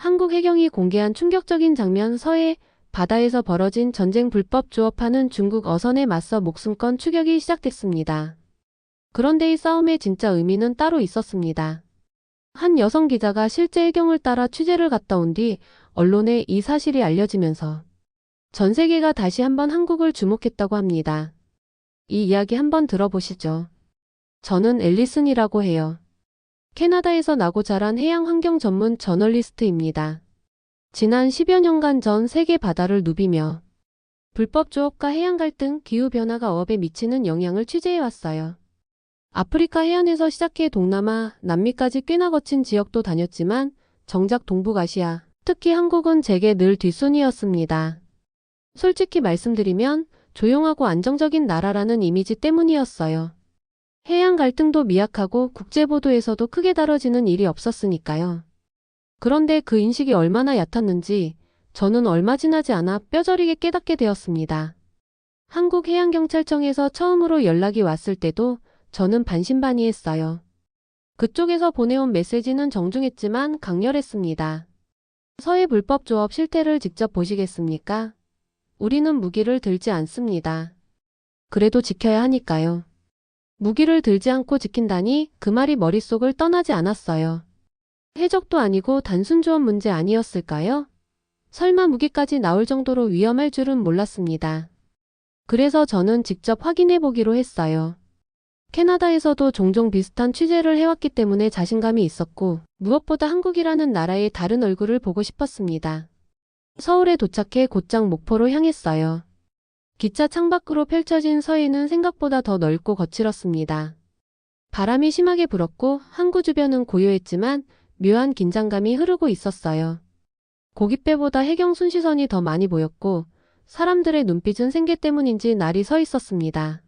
한국 해경이 공개한 충격적인 장면. 서해 바다에서 벌어진 전쟁 불법 조업하는 중국 어선에 맞서 목숨건 추격이 시작됐습니다. 그런데 이 싸움의 진짜 의미는 따로 있었습니다. 한 여성 기자가 실제 해경을 따라 취재를 갔다 온 뒤 언론에 이 사실이 알려지면서 전 세계가 다시 한번 한국을 주목했다고 합니다. 이 이야기 한번 들어보시죠. 저는 앨리슨이라고 해요. 캐나다에서 나고 자란 해양 환경 전문 저널리스트입니다. 지난 10여 년간 전 세계 바다를 누비며 불법 조업과 해양 갈등, 기후변화가 어업에 미치는 영향을 취재해왔어요. 아프리카 해안에서 시작해 동남아, 남미까지 꽤나 거친 지역도 다녔지만 정작 동북아시아, 특히 한국은 제게 늘 뒷손이었습니다. 솔직히 말씀드리면 조용하고 안정적인 나라라는 이미지 때문이었어요. 해양 갈등도 미약하고 국제보도에서도 크게 다뤄지는 일이 없었으니까요. 그런데 그 인식이 얼마나 얕았는지 저는 얼마 지나지 않아 뼈저리게 깨닫게 되었습니다. 한국해양경찰청에서 처음으로 연락이 왔을 때도 저는 반신반의했어요. 그쪽에서 보내온 메시지는 정중했지만 강렬했습니다. 서해 불법 조업 실태를 직접 보시겠습니까? 우리는 무기를 들지 않습니다. 그래도 지켜야 하니까요. 무기를 들지 않고 지킨다니 그 말이 머릿속을 떠나지 않았어요. 해적도 아니고 단순 조업 문제 아니었을까요? 설마 무기까지 나올 정도로 위험할 줄은 몰랐습니다. 그래서 저는 직접 확인해 보기로 했어요. 캐나다에서도 종종 비슷한 취재를 해왔기 때문에 자신감이 있었고 무엇보다 한국이라는 나라의 다른 얼굴을 보고 싶었습니다. 서울에 도착해 곧장 목포로 향했어요. 기차 창밖으로 펼쳐진 서해는 생각보다 더 넓고 거칠었습니다. 바람이 심하게 불었고 항구 주변은 고요했지만 묘한 긴장감이 흐르고 있었어요. 고깃배보다 해경 순시선이 더 많이 보였고 사람들의 눈빛은 생계 때문인지 날이 서 있었습니다.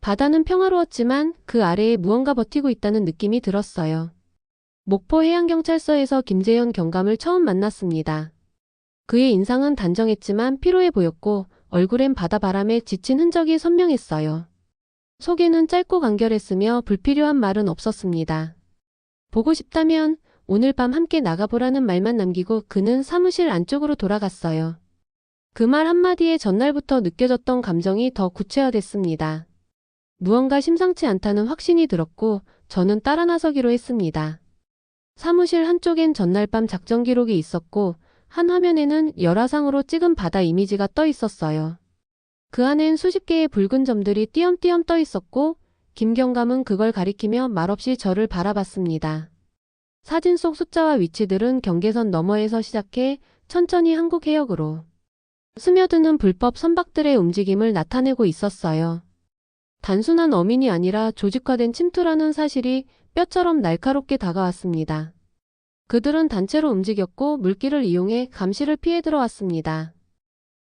바다는 평화로웠지만 그 아래에 무언가 버티고 있다는 느낌이 들었어요. 목포 해양경찰서에서 김재현 경감을 처음 만났습니다. 그의 인상은 단정했지만 피로해 보였고 얼굴엔 바다바람에 지친 흔적이 선명했어요. 소개는 짧고 간결했으며 불필요한 말은 없었습니다. 보고 싶다면 오늘 밤 함께 나가보라는 말만 남기고 그는 사무실 안쪽으로 돌아갔어요. 그 말 한마디에 전날부터 느껴졌던 감정이 더 구체화됐습니다. 무언가 심상치 않다는 확신이 들었고 저는 따라 나서기로 했습니다. 사무실 한쪽엔 전날 밤 작전 기록이 있었고 한 화면에는 열화상으로 찍은 바다 이미지가 떠 있었어요. 그 안엔 수십 개의 붉은 점들이 띄엄띄엄 떠 있었고 김경감은 그걸 가리키며 말없이 저를 바라봤습니다. 사진 속 숫자와 위치들은 경계선 너머에서 시작해 천천히 한국 해역으로 스며드는 불법 선박들의 움직임을 나타내고 있었어요. 단순한 어민이 아니라 조직화된 침투라는 사실이 뼈처럼 날카롭게 다가왔습니다. 그들은 단체로 움직였고 물길을 이용해 감시를 피해 들어왔습니다.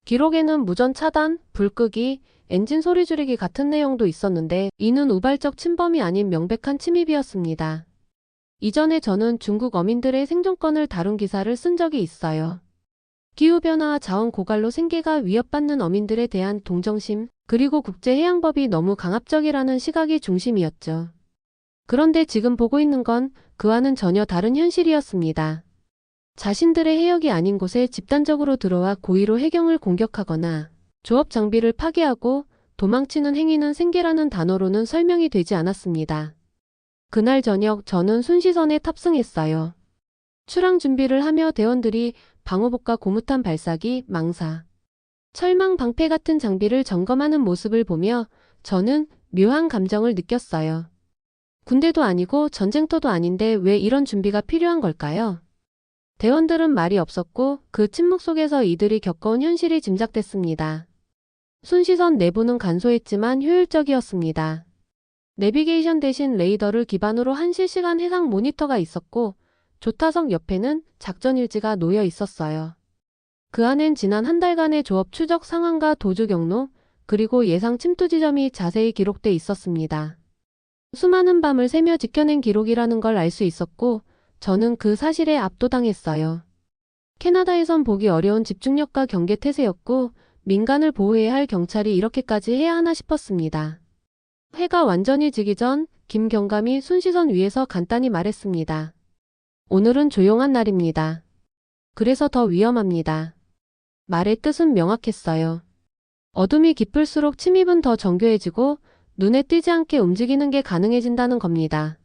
기록에는 무전 차단, 불 끄기, 엔진 소리 줄이기 같은 내용도 있었는데 이는 우발적 침범이 아닌 명백한 침입이었습니다. 이전에 저는 중국 어민들의 생존권을 다룬 기사를 쓴 적이 있어요. 기후변화와 자원 고갈로 생계가 위협받는 어민들에 대한 동정심, 그리고 국제해양법이 너무 강압적이라는 시각이 중심이었죠. 그런데 지금 보고 있는 건 그와는 전혀 다른 현실이었습니다. 자신들의 해역이 아닌 곳에 집단적으로 들어와 고의로 해경을 공격하거나 조업 장비를 파괴하고 도망치는 행위는 생계라는 단어로는 설명이 되지 않았습니다. 그날 저녁 저는 순시선에 탑승했어요. 출항 준비를 하며 대원들이 방호복과 고무탄 발사기, 망사, 철망 방패 같은 장비를 점검하는 모습을 보며 저는 묘한 감정을 느꼈어요. 군대도 아니고 전쟁터도 아닌데 왜 이런 준비가 필요한 걸까요? 대원들은 말이 없었고 그 침묵 속에서 이들이 겪어온 현실이 짐작됐습니다. 순시선 내부는 간소했지만 효율적이었습니다. 내비게이션 대신 레이더를 기반으로 한 실시간 해상 모니터가 있었고 조타석 옆에는 작전 일지가 놓여 있었어요. 그 안엔 지난 한 달간의 조업 추적 상황과 도주 경로, 그리고 예상 침투 지점이 자세히 기록돼 있었습니다. 수많은 밤을 새며 지켜낸 기록이라는 걸 알 수 있었고 저는 그 사실에 압도당했어요. 캐나다에선 보기 어려운 집중력과 경계태세였고 민간을 보호해야 할 경찰이 이렇게까지 해야 하나 싶었습니다. 해가 완전히 지기 전 김경감이 순시선 위에서 간단히 말했습니다. 오늘은 조용한 날입니다. 그래서 더 위험합니다. 말의 뜻은 명확했어요. 어둠이 깊을수록 침입은 더 정교해지고 눈에 띄지 않게 움직이는 게 가능해진다는 겁니다.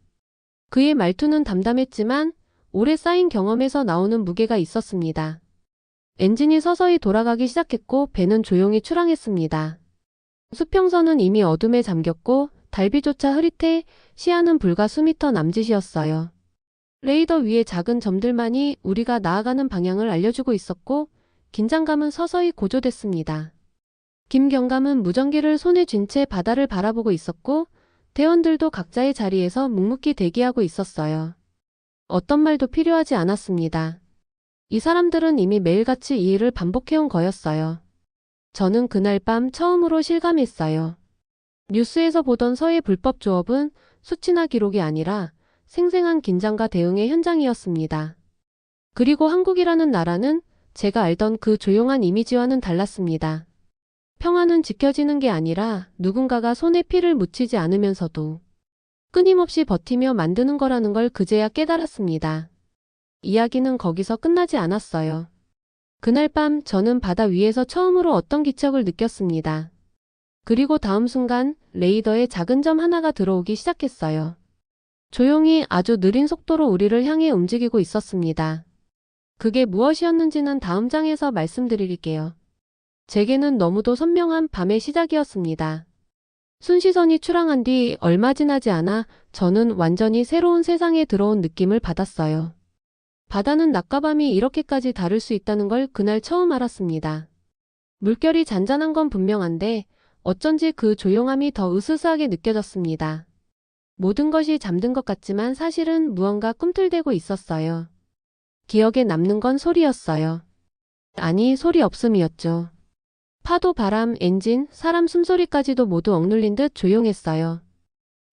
그의 말투는 담담했지만 오래 쌓인 경험에서 나오는 무게가 있었습니다. 엔진이 서서히 돌아가기 시작했고 배는 조용히 출항했습니다. 수평선은 이미 어둠에 잠겼고 달비조차 흐릿해 시야는 불과 수미터 남짓이었어요. 레이더 위의 작은 점들만이 우리가 나아가는 방향을 알려주고 있었고 긴장감은 서서히 고조됐습니다. 김경감은 무전기를 손에 쥔 채 바다를 바라보고 있었고 대원들도 각자의 자리에서 묵묵히 대기하고 있었어요. 어떤 말도 필요하지 않았습니다. 이 사람들은 이미 매일같이 이 일을 반복해온 거였어요. 저는 그날 밤 처음으로 실감했어요. 뉴스에서 보던 서해 불법 조업은 수치나 기록이 아니라 생생한 긴장과 대응의 현장이었습니다. 그리고 한국이라는 나라는 제가 알던 그 조용한 이미지와는 달랐습니다. 평화는 지켜지는 게 아니라 누군가가 손에 피를 묻히지 않으면서도 끊임없이 버티며 만드는 거라는 걸 그제야 깨달았습니다. 이야기는 거기서 끝나지 않았어요. 그날 밤 저는 바다 위에서 처음으로 어떤 기척을 느꼈습니다. 그리고 다음 순간 레이더에 작은 점 하나가 들어오기 시작했어요. 조용히 아주 느린 속도로 우리를 향해 움직이고 있었습니다. 그게 무엇이었는지는 다음 장에서 말씀드릴게요. 제게는 너무도 선명한 밤의 시작이었습니다. 순시선이 출항한 뒤 얼마 지나지 않아 저는 완전히 새로운 세상에 들어온 느낌을 받았어요. 바다는 낮과 밤이 이렇게까지 다를 수 있다는 걸 그날 처음 알았습니다. 물결이 잔잔한 건 분명한데 어쩐지 그 조용함이 더 으스스하게 느껴졌습니다. 모든 것이 잠든 것 같지만 사실은 무언가 꿈틀대고 있었어요. 기억에 남는 건 소리였어요. 아니, 소리 없음이었죠. 파도, 바람, 엔진, 사람 숨소리까지도 모두 억눌린 듯 조용했어요.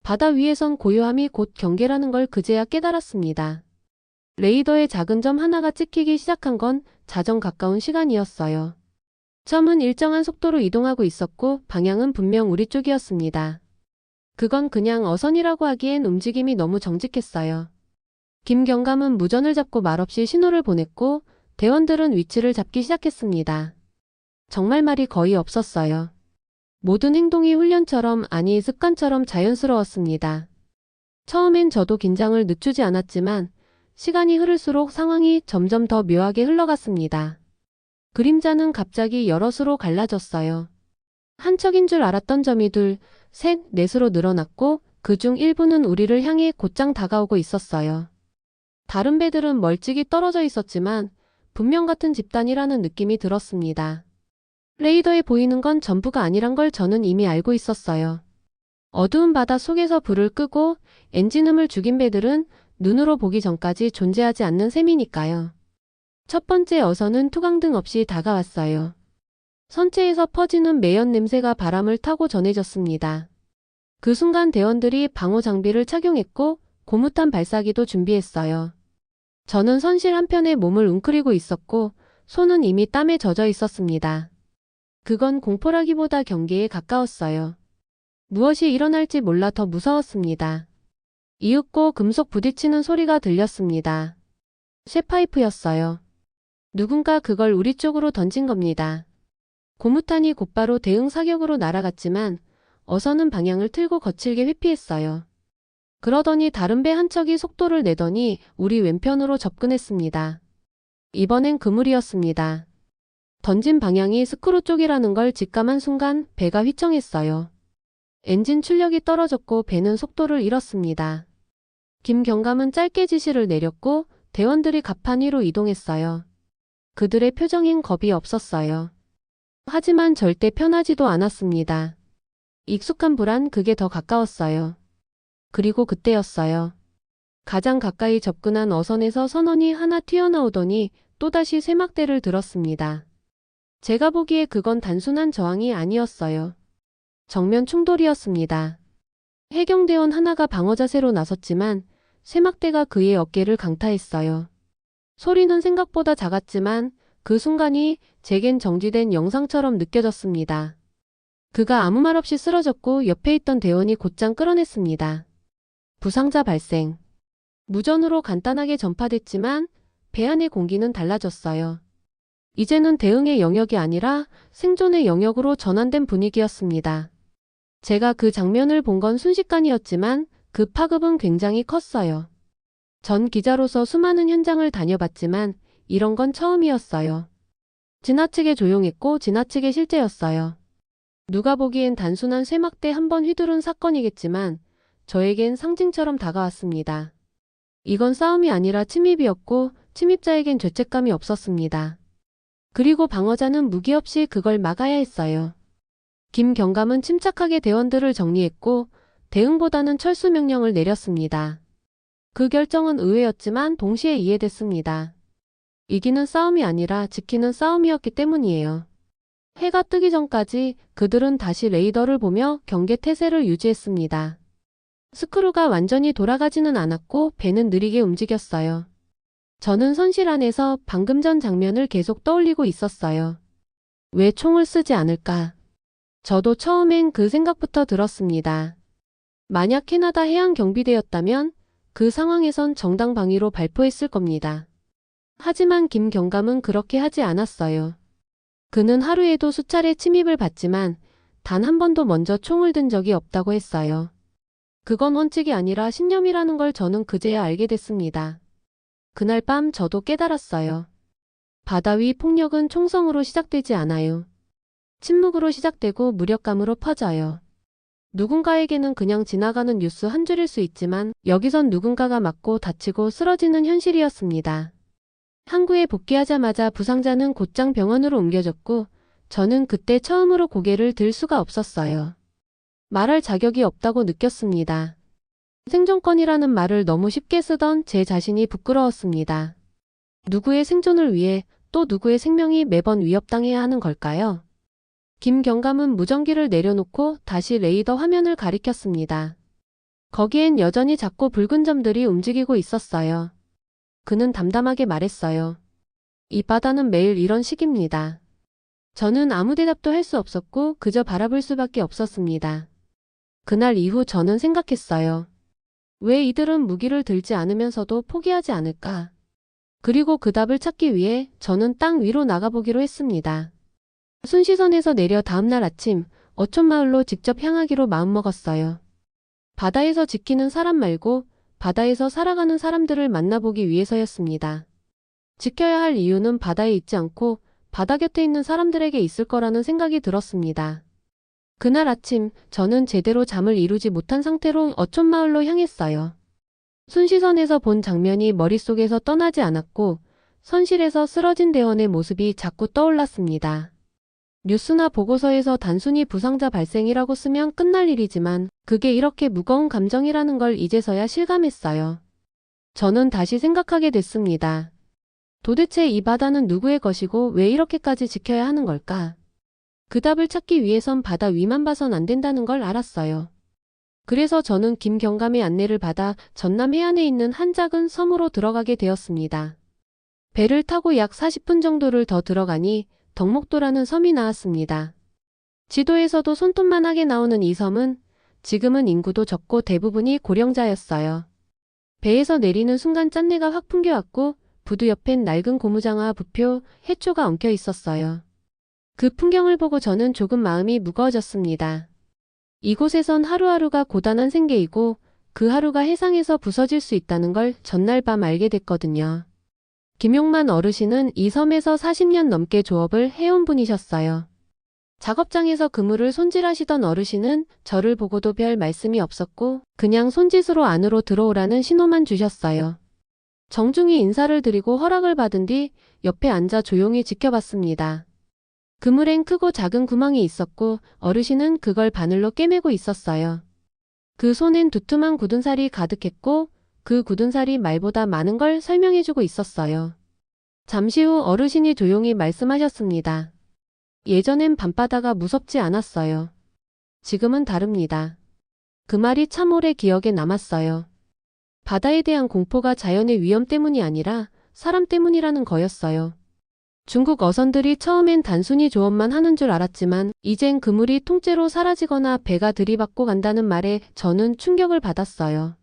바다 위에선 고요함이 곧 경계라는 걸 그제야 깨달았습니다. 레이더의 작은 점 하나가 찍히기 시작한 건 자정 가까운 시간이었어요. 점은 일정한 속도로 이동하고 있었고 방향은 분명 우리 쪽이었습니다. 그건 그냥 어선이라고 하기엔 움직임이 너무 정직했어요. 김경감은 무전을 잡고 말없이 신호를 보냈고 대원들은 위치를 잡기 시작했습니다. 정말 말이 거의 없었어요. 모든 행동이 훈련처럼 아니 습관처럼 자연스러웠습니다. 처음엔 저도 긴장을 늦추지 않았지만 시간이 흐를수록 상황이 점점 더 묘하게 흘러갔습니다. 그림자는 갑자기 여럿으로 갈라졌어요. 한 척인 줄 알았던 점이 둘, 셋, 넷으로 늘어났고 그중 일부는 우리를 향해 곧장 다가오고 있었어요. 다른 배들은 멀찍이 떨어져 있었지만 분명 같은 집단이라는 느낌이 들었습니다. 레이더에 보이는 건 전부가 아니란 걸 저는 이미 알고 있었어요. 어두운 바다 속에서 불을 끄고 엔진음을 죽인 배들은 눈으로 보기 전까지 존재하지 않는 셈이니까요. 첫 번째 어선은 투강등 없이 다가왔어요. 선체에서 퍼지는 매연 냄새가 바람을 타고 전해졌습니다. 그 순간 대원들이 방호 장비를 착용했고 고무탄 발사기도 준비했어요. 저는 선실 한편에 몸을 웅크리고 있었고 손은 이미 땀에 젖어 있었습니다. 그건 공포라기보다 경계에 가까웠어요. 무엇이 일어날지 몰라 더 무서웠습니다. 이윽고 금속 부딪히는 소리가 들렸습니다. 쇠파이프였어요. 누군가 그걸 우리 쪽으로 던진 겁니다. 고무탄이 곧바로 대응 사격으로 날아갔지만 어선은 방향을 틀고 거칠게 회피했어요. 그러더니 다른 배 한 척이 속도를 내더니 우리 왼편으로 접근했습니다. 이번엔 그물이었습니다. 던진 방향이 스크루 쪽이라는 걸 직감한 순간 배가 휘청했어요. 엔진 출력이 떨어졌고 배는 속도를 잃었습니다. 김경감은 짧게 지시를 내렸고 대원들이 갑판 위로 이동했어요. 그들의 표정엔 겁이 없었어요. 하지만 절대 편하지도 않았습니다. 익숙한 불안, 그게 더 가까웠어요. 그리고 그때였어요. 가장 가까이 접근한 어선에서 선원이 하나 튀어나오더니 또다시 쇠막대를 들었습니다. 제가 보기에 그건 단순한 저항이 아니었어요. 정면 충돌이었습니다. 해경대원 하나가 방어 자세로 나섰지만 쇠막대가 그의 어깨를 강타했어요. 소리는 생각보다 작았지만 그 순간이 제겐 정지된 영상처럼 느껴졌습니다. 그가 아무 말 없이 쓰러졌고 옆에 있던 대원이 곧장 끌어냈습니다. 부상자 발생. 무전으로 간단하게 전파됐지만 배 안의 공기는 달라졌어요. 이제는 대응의 영역이 아니라 생존의 영역으로 전환된 분위기였습니다. 제가 그 장면을 본 건 순식간이었지만 그 파급은 굉장히 컸어요. 전 기자로서 수많은 현장을 다녀봤지만 이런 건 처음이었어요. 지나치게 조용했고 지나치게 실제였어요. 누가 보기엔 단순한 쇠막대 한 번 휘두른 사건이겠지만 저에겐 상징처럼 다가왔습니다. 이건 싸움이 아니라 침입이었고 침입자에겐 죄책감이 없었습니다. 그리고 방어자는 무기 없이 그걸 막아야 했어요. 김 경감은 침착하게 대원들을 정리했고 대응보다는 철수 명령을 내렸습니다. 그 결정은 의외였지만 동시에 이해됐습니다. 이기는 싸움이 아니라 지키는 싸움이었기 때문이에요. 해가 뜨기 전까지 그들은 다시 레이더를 보며 경계 태세를 유지했습니다. 스크루가 완전히 돌아가지는 않았고 배는 느리게 움직였어요. 저는 선실 안에서 방금 전 장면을 계속 떠올리고 있었어요. 왜 총을 쓰지 않을까? 저도 처음엔 그 생각부터 들었습니다. 만약 캐나다 해양경비대였다면 그 상황에선 정당방위로 발포했을 겁니다. 하지만 김 경감은 그렇게 하지 않았어요. 그는 하루에도 수차례 침입을 받지만 단 한 번도 먼저 총을 든 적이 없다고 했어요. 그건 원칙이 아니라 신념이라는 걸 저는 그제야 알게 됐습니다. 그날 밤 저도 깨달았어요. 바다 위 폭력은 총성으로 시작되지 않아요. 침묵으로 시작되고 무력감으로 퍼져요. 누군가에게는 그냥 지나가는 뉴스 한 줄일 수 있지만 여기선 누군가가 맞고 다치고 쓰러지는 현실이었습니다. 항구에 복귀하자마자 부상자는 곧장 병원으로 옮겨졌고 저는 그때 처음으로 고개를 들 수가 없었어요. 말할 자격이 없다고 느꼈습니다. 생존권이라는 말을 너무 쉽게 쓰던 제 자신이 부끄러웠습니다. 누구의 생존을 위해 또 누구의 생명이 매번 위협당해야 하는 걸까요? 김 경감은 무전기를 내려놓고 다시 레이더 화면을 가리켰습니다. 거기엔 여전히 작고 붉은 점들이 움직이고 있었어요. 그는 담담하게 말했어요. 이 바다는 매일 이런 식입니다. 저는 아무 대답도 할 수 없었고 그저 바라볼 수밖에 없었습니다. 그날 이후 저는 생각했어요. 왜 이들은 무기를 들지 않으면서도 포기하지 않을까? 그리고 그 답을 찾기 위해 저는 땅 위로 나가보기로 했습니다. 순시선에서 내려 다음날 아침 어촌마을로 직접 향하기로 마음먹었어요. 바다에서 지키는 사람 말고 바다에서 살아가는 사람들을 만나보기 위해서였습니다. 지켜야 할 이유는 바다에 있지 않고 바다 곁에 있는 사람들에게 있을 거라는 생각이 들었습니다. 그날 아침 저는 제대로 잠을 이루지 못한 상태로 어촌마을로 향했어요. 순시선에서 본 장면이 머릿속에서 떠나지 않았고 선실에서 쓰러진 대원의 모습이 자꾸 떠올랐습니다. 뉴스나 보고서에서 단순히 부상자 발생이라고 쓰면 끝날 일이지만 그게 이렇게 무거운 감정이라는 걸 이제서야 실감했어요. 저는 다시 생각하게 됐습니다. 도대체 이 바다는 누구의 것이고 왜 이렇게까지 지켜야 하는 걸까? 그 답을 찾기 위해선 바다 위만 봐선 안 된다는 걸 알았어요. 그래서 저는 김 경감의 안내를 받아 전남 해안에 있는 한 작은 섬으로 들어가게 되었습니다. 배를 타고 약 40분 정도를 더 들어가니 덕목도라는 섬이 나왔습니다. 지도에서도 손톱만하게 나오는 이 섬은 지금은 인구도 적고 대부분이 고령자였어요. 배에서 내리는 순간 짠내가 확 풍겨왔고 부두 옆엔 낡은 고무장화, 부표, 해초가 엉켜 있었어요. 그 풍경을 보고 저는 조금 마음이 무거워졌습니다. 이곳에선 하루하루가 고단한 생계이고 그 하루가 해상에서 부서질 수 있다는 걸 전날 밤 알게 됐거든요. 김용만 어르신은 이 섬에서 40년 넘게 조업을 해온 분이셨어요. 작업장에서 그물을 손질하시던 어르신은 저를 보고도 별 말씀이 없었고 그냥 손짓으로 안으로 들어오라는 신호만 주셨어요. 정중히 인사를 드리고 허락을 받은 뒤 옆에 앉아 조용히 지켜봤습니다. 그물엔 크고 작은 구멍이 있었고 어르신은 그걸 바늘로 꿰매고 있었어요. 그 손엔 두툼한 굳은 살이 가득했고 그 굳은 살이 말보다 많은 걸 설명해주고 있었어요. 잠시 후 어르신이 조용히 말씀하셨습니다. 예전엔 밤바다가 무섭지 않았어요. 지금은 다릅니다. 그 말이 참 오래 기억에 남았어요. 바다에 대한 공포가 자연의 위험 때문이 아니라 사람 때문이라는 거였어요. 중국 어선들이 처음엔 단순히 조업만 하는 줄 알았지만 이젠 그물이 통째로 사라지거나 배가 들이받고 간다는 말에 저는 충격을 받았어요.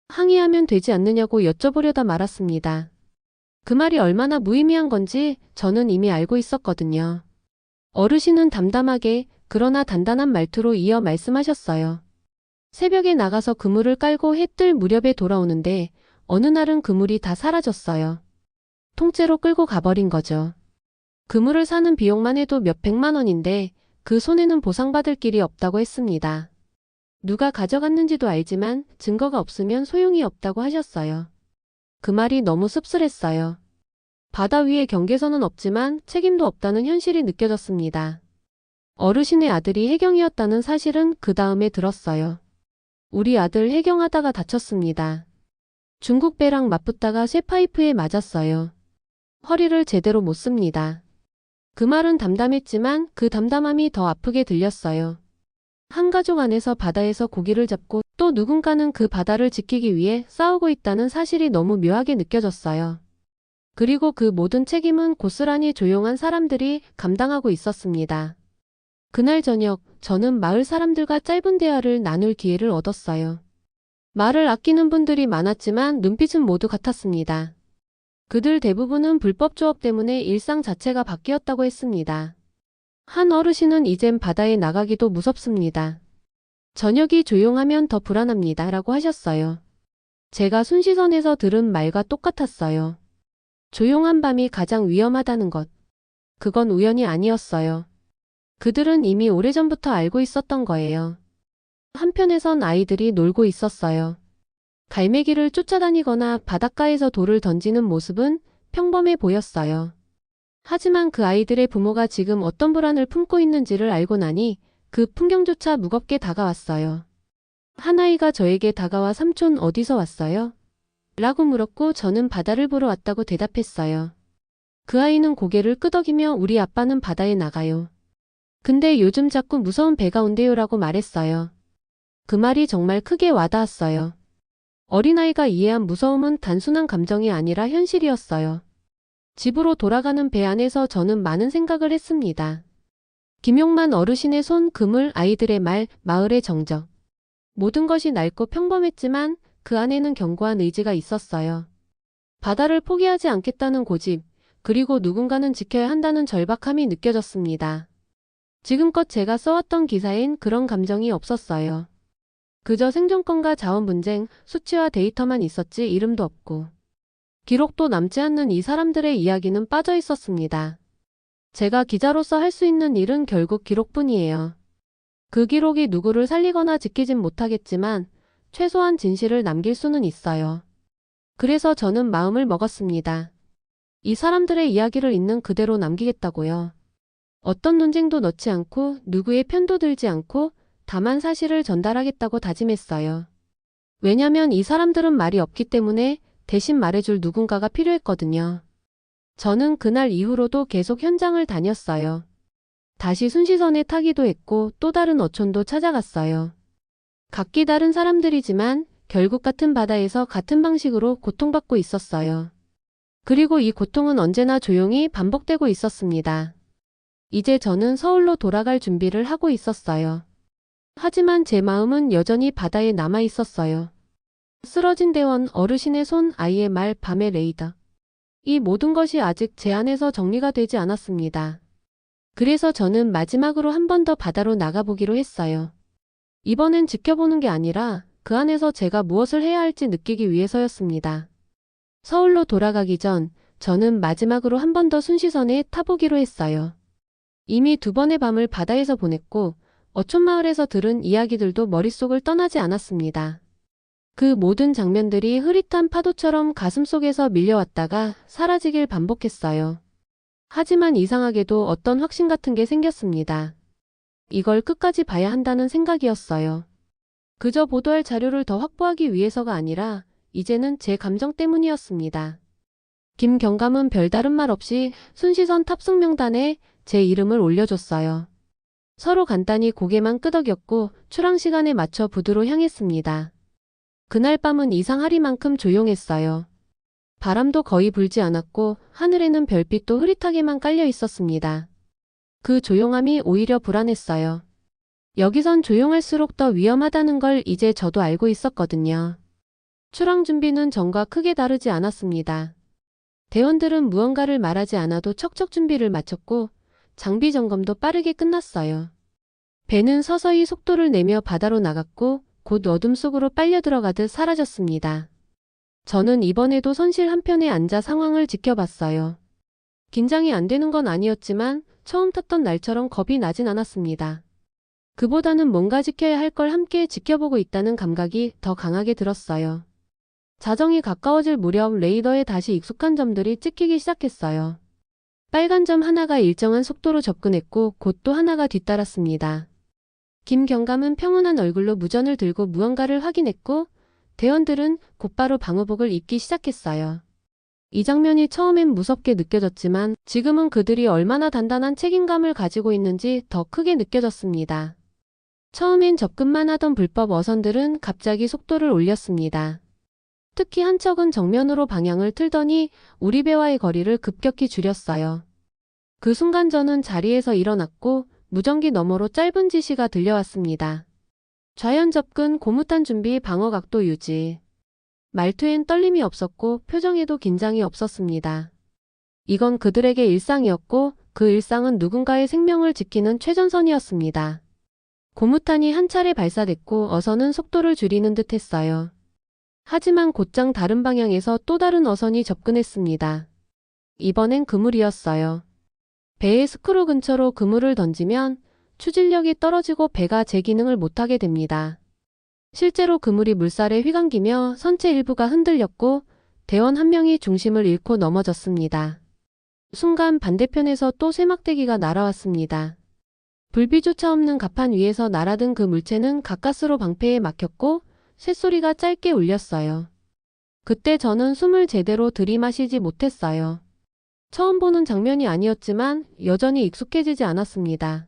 항의하면 되지 않느냐고 여쭤보려다 말았습니다. 그 말이 얼마나 무의미한 건지 저는 이미 알고 있었거든요. 어르신은 담담하게 그러나 단단한 말투로 이어 말씀하셨어요. 새벽에 나가서 그물을 깔고 해 뜰 무렵에 돌아오는데 어느 날은 그물이 다 사라졌어요. 통째로 끌고 가버린 거죠. 그물을 사는 비용만 해도 몇백만 원인데 그 손해는 보상받을 길이 없다고 했습니다. 누가 가져갔는지도 알지만 증거가 없으면 소용이 없다고 하셨어요. 그 말이 너무 씁쓸했어요. 바다 위에 경계선은 없지만 책임도 없다는 현실이 느껴졌습니다. 어르신의 아들이 해경이었다는 사실은 그 다음에 들었어요. 우리 아들 해경하다가 다쳤습니다. 중국 배랑 맞붙다가 쇠파이프에 맞았어요. 허리를 제대로 못 씁니다. 그 말은 담담했지만 그 담담함이 더 아프게 들렸어요. 한 가족 안에서 바다에서 고기를 잡고 또 누군가는 그 바다를 지키기 위해 싸우고 있다는 사실이 너무 묘하게 느껴졌어요. 그리고 그 모든 책임은 고스란히 조용한 사람들이 감당하고 있었습니다. 그날 저녁 저는 마을 사람들과 짧은 대화를 나눌 기회를 얻었어요. 말을 아끼는 분들이 많았지만 눈빛은 모두 같았습니다. 그들 대부분은 불법 조업 때문에 일상 자체가 바뀌었다고 했습니다. 한 어르신은 이젠 바다에 나가기도 무섭습니다. 저녁이 조용하면 더 불안합니다. 라고 하셨어요. 제가 순시선에서 들은 말과 똑같았어요. 조용한 밤이 가장 위험하다는 것. 그건 우연이 아니었어요. 그들은 이미 오래전부터 알고 있었던 거예요. 한편에선 아이들이 놀고 있었어요. 갈매기를 쫓아다니거나 바닷가에서 돌을 던지는 모습은 평범해 보였어요. 하지만 그 아이들의 부모가 지금 어떤 불안을 품고 있는지를 알고 나니 그 풍경조차 무겁게 다가왔어요. 한 아이가 저에게 다가와 삼촌 어디서 왔어요? 라고 물었고 저는 바다를 보러 왔다고 대답했어요. 그 아이는 고개를 끄덕이며 우리 아빠는 바다에 나가요. 근데 요즘 자꾸 무서운 배가 온대요 라고 말했어요. 그 말이 정말 크게 와닿았어요. 어린아이가 이해한 무서움은 단순한 감정이 아니라 현실이었어요. 집으로 돌아가는 배 안에서 저는 많은 생각을 했습니다. 김용만 어르신의 손, 그물, 아이들의 말, 마을의 정적. 모든 것이 낡고 평범했지만 그 안에는 견고한 의지가 있었어요. 바다를 포기하지 않겠다는 고집, 그리고 누군가는 지켜야 한다는 절박함이 느껴졌습니다. 지금껏 제가 써왔던 기사엔 그런 감정이 없었어요. 그저 생존권과 자원 분쟁, 수치와 데이터만 있었지 이름도 없고. 기록도 남지 않는 이 사람들의 이야기는 빠져 있었습니다. 제가 기자로서 할 수 있는 일은 결국 기록뿐이에요. 그 기록이 누구를 살리거나 지키진 못하겠지만 최소한 진실을 남길 수는 있어요. 그래서 저는 마음을 먹었습니다. 이 사람들의 이야기를 있는 그대로 남기겠다고요. 어떤 논쟁도 넣지 않고 누구의 편도 들지 않고 다만 사실을 전달하겠다고 다짐했어요. 왜냐면 이 사람들은 말이 없기 때문에 대신 말해줄 누군가가 필요했거든요. 저는 그날 이후로도 계속 현장을 다녔어요. 다시 순시선에 타기도 했고 또 다른 어촌도 찾아갔어요. 각기 다른 사람들이지만 결국 같은 바다에서 같은 방식으로 고통받고 있었어요. 그리고 이 고통은 언제나 조용히 반복되고 있었습니다. 이제 저는 서울로 돌아갈 준비를 하고 있었어요. 하지만 제 마음은 여전히 바다에 남아 있었어요. 쓰러진 대원, 어르신의 손, 아이의 말, 밤의 레이더. 이 모든 것이 아직 제 안에서 정리가 되지 않았습니다. 그래서 저는 마지막으로 한 번 더 바다로 나가보기로 했어요. 이번엔 지켜보는 게 아니라 그 안에서 제가 무엇을 해야 할지 느끼기 위해서였습니다. 서울로 돌아가기 전 저는 마지막으로 한 번 더 순시선에 타보기로 했어요. 이미 2번의 밤을 바다에서 보냈고 어촌마을에서 들은 이야기들도 머릿속을 떠나지 않았습니다. 그 모든 장면들이 흐릿한 파도처럼 가슴속에서 밀려왔다가 사라지길 반복했어요. 하지만 이상하게도 어떤 확신 같은 게 생겼습니다. 이걸 끝까지 봐야 한다는 생각이었어요. 그저 보도할 자료를 더 확보하기 위해서가 아니라 이제는 제 감정 때문이었습니다. 김경감은 별다른 말 없이 순시선 탑승 명단에 제 이름을 올려줬어요. 서로 간단히 고개만 끄덕였고 출항 시간에 맞춰 부두로 향했습니다. 그날 밤은 이상하리만큼 조용했어요. 바람도 거의 불지 않았고 하늘에는 별빛도 흐릿하게만 깔려 있었습니다. 그 조용함이 오히려 불안했어요. 여기선 조용할수록 더 위험하다는 걸 이제 저도 알고 있었거든요. 출항 준비는 전과 크게 다르지 않았습니다. 대원들은 무언가를 말하지 않아도 척척 준비를 마쳤고 장비 점검도 빠르게 끝났어요. 배는 서서히 속도를 내며 바다로 나갔고 곧 어둠 속으로 빨려 들어가듯 사라졌습니다. 저는 이번에도 선실 한편에 앉아 상황을 지켜봤어요. 긴장이 안 되는 건 아니었지만 처음 탔던 날처럼 겁이 나진 않았습니다. 그보다는 뭔가 지켜야 할 걸 함께 지켜보고 있다는 감각이 더 강하게 들었어요. 자정이 가까워질 무렵 레이더에 다시 익숙한 점들이 찍히기 시작했어요. 빨간 점 하나가 일정한 속도로 접근했고 곧 또 하나가 뒤따랐습니다. 김경감은 평온한 얼굴로 무전을 들고 무언가를 확인했고 대원들은 곧바로 방호복을 입기 시작했어요. 이 장면이 처음엔 무섭게 느껴졌지만 지금은 그들이 얼마나 단단한 책임감을 가지고 있는지 더 크게 느껴졌습니다. 처음엔 접근만 하던 불법 어선들은 갑자기 속도를 올렸습니다. 특히 한 척은 정면으로 방향을 틀더니 우리 배와의 거리를 급격히 줄였어요. 그 순간 저는 자리에서 일어났고 무전기 너머로 짧은 지시가 들려왔습니다. 좌연 접근, 고무탄 준비, 방어 각도 유지. 말투엔 떨림이 없었고 표정에도 긴장이 없었습니다. 이건 그들에게 일상이었고 그 일상은 누군가의 생명을 지키는 최전선이었습니다. 고무탄이 한 차례 발사됐고 어선은 속도를 줄이는 듯 했어요. 하지만 곧장 다른 방향에서 또 다른 어선이 접근했습니다. 이번엔 그물이었어요. 배의 스크루 근처로 그물을 던지면 추진력이 떨어지고 배가 제 기능을 못하게 됩니다. 실제로 그물이 물살에 휘감기며 선체 일부가 흔들렸고 대원 한 명이 중심을 잃고 넘어졌습니다. 순간 반대편에서 또 쇠막대기가 날아왔습니다. 불비조차 없는 갑판 위에서 날아든 그 물체는 가까스로 방패에 막혔고 쇳소리가 짧게 울렸어요. 그때 저는 숨을 제대로 들이마시지 못했어요. 처음 보는 장면이 아니었지만 여전히 익숙해지지 않았습니다.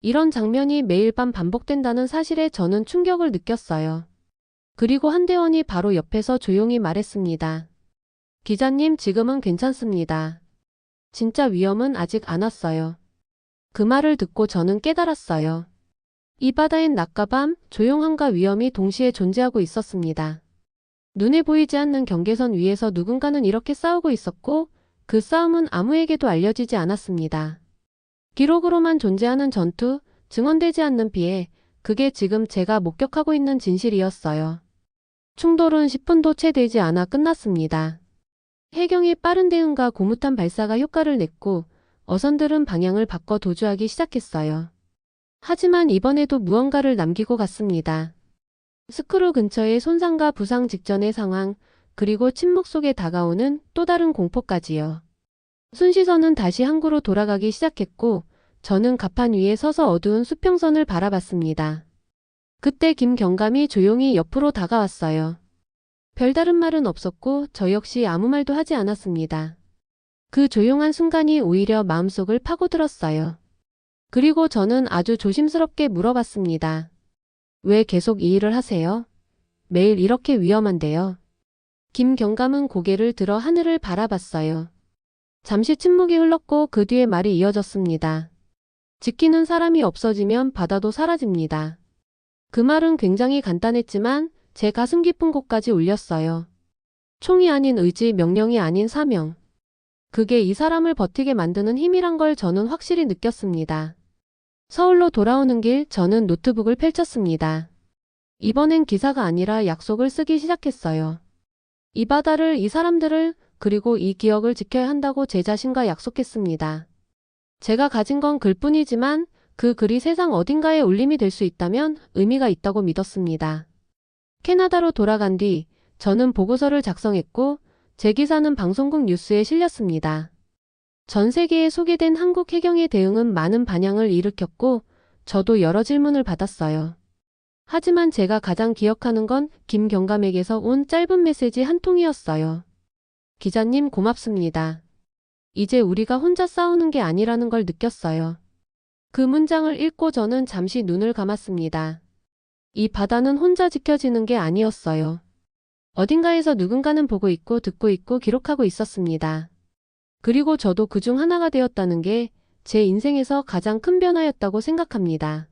이런 장면이 매일 밤 반복된다는 사실에 저는 충격을 느꼈어요. 그리고 한 대원이 바로 옆에서 조용히 말했습니다. 기자님, 지금은 괜찮습니다. 진짜 위험은 아직 안 왔어요. 그 말을 듣고 저는 깨달았어요. 이 바다엔 낮과 밤, 조용함과 위험이 동시에 존재하고 있었습니다. 눈에 보이지 않는 경계선 위에서 누군가는 이렇게 싸우고 있었고 그 싸움은 아무에게도 알려지지 않았습니다. 기록으로만 존재하는 전투, 증언되지 않는 피해, 그게 지금 제가 목격하고 있는 진실이었어요. 충돌은 10분도 채 되지 않아 끝났습니다. 해경의 빠른 대응과 고무탄 발사가 효과를 냈고 어선들은 방향을 바꿔 도주하기 시작했어요. 하지만 이번에도 무언가를 남기고 갔습니다. 스크루 근처의 손상과 부상 직전의 상황, 그리고 침묵 속에 다가오는 또 다른 공포까지요. 순시선은 다시 항구로 돌아가기 시작했고 저는 갑판 위에 서서 어두운 수평선을 바라봤습니다. 그때 김경감이 조용히 옆으로 다가왔어요. 별다른 말은 없었고 저 역시 아무 말도 하지 않았습니다. 그 조용한 순간이 오히려 마음속을 파고들었어요. 그리고 저는 아주 조심스럽게 물어봤습니다. 왜 계속 이 일을 하세요? 매일 이렇게 위험한데요. 김경감은 고개를 들어 하늘을 바라봤어요. 잠시 침묵이 흘렀고 그 뒤에 말이 이어졌습니다. 지키는 사람이 없어지면 바다도 사라집니다. 그 말은 굉장히 간단했지만 제 가슴 깊은 곳까지 울렸어요. 총이 아닌 의지, 명령이 아닌 사명. 그게 이 사람을 버티게 만드는 힘이란 걸 저는 확실히 느꼈습니다. 서울로 돌아오는 길 저는 노트북을 펼쳤습니다. 이번엔 기사가 아니라 약속을 쓰기 시작했어요. 이 바다를, 이 사람들을, 그리고 이 기억을 지켜야 한다고 제 자신과 약속했습니다. 제가 가진 건 글뿐이지만 그 글이 세상 어딘가에 울림이 될 수 있다면 의미가 있다고 믿었습니다. 캐나다로 돌아간 뒤 저는 보고서를 작성했고 제 기사는 방송국 뉴스에 실렸습니다. 전 세계에 소개된 한국 해경의 대응은 많은 반향을 일으켰고 저도 여러 질문을 받았어요. 하지만 제가 가장 기억하는 건 김경감에게서 온 짧은 메시지 한 통이었어요. 기자님, 고맙습니다. 이제 우리가 혼자 싸우는 게 아니라는 걸 느꼈어요. 그 문장을 읽고 저는 잠시 눈을 감았습니다. 이 바다는 혼자 지켜지는 게 아니었어요. 어딘가에서 누군가는 보고 있고 듣고 있고 기록하고 있었습니다. 그리고 저도 그중 하나가 되었다는 게 제 인생에서 가장 큰 변화였다고 생각합니다.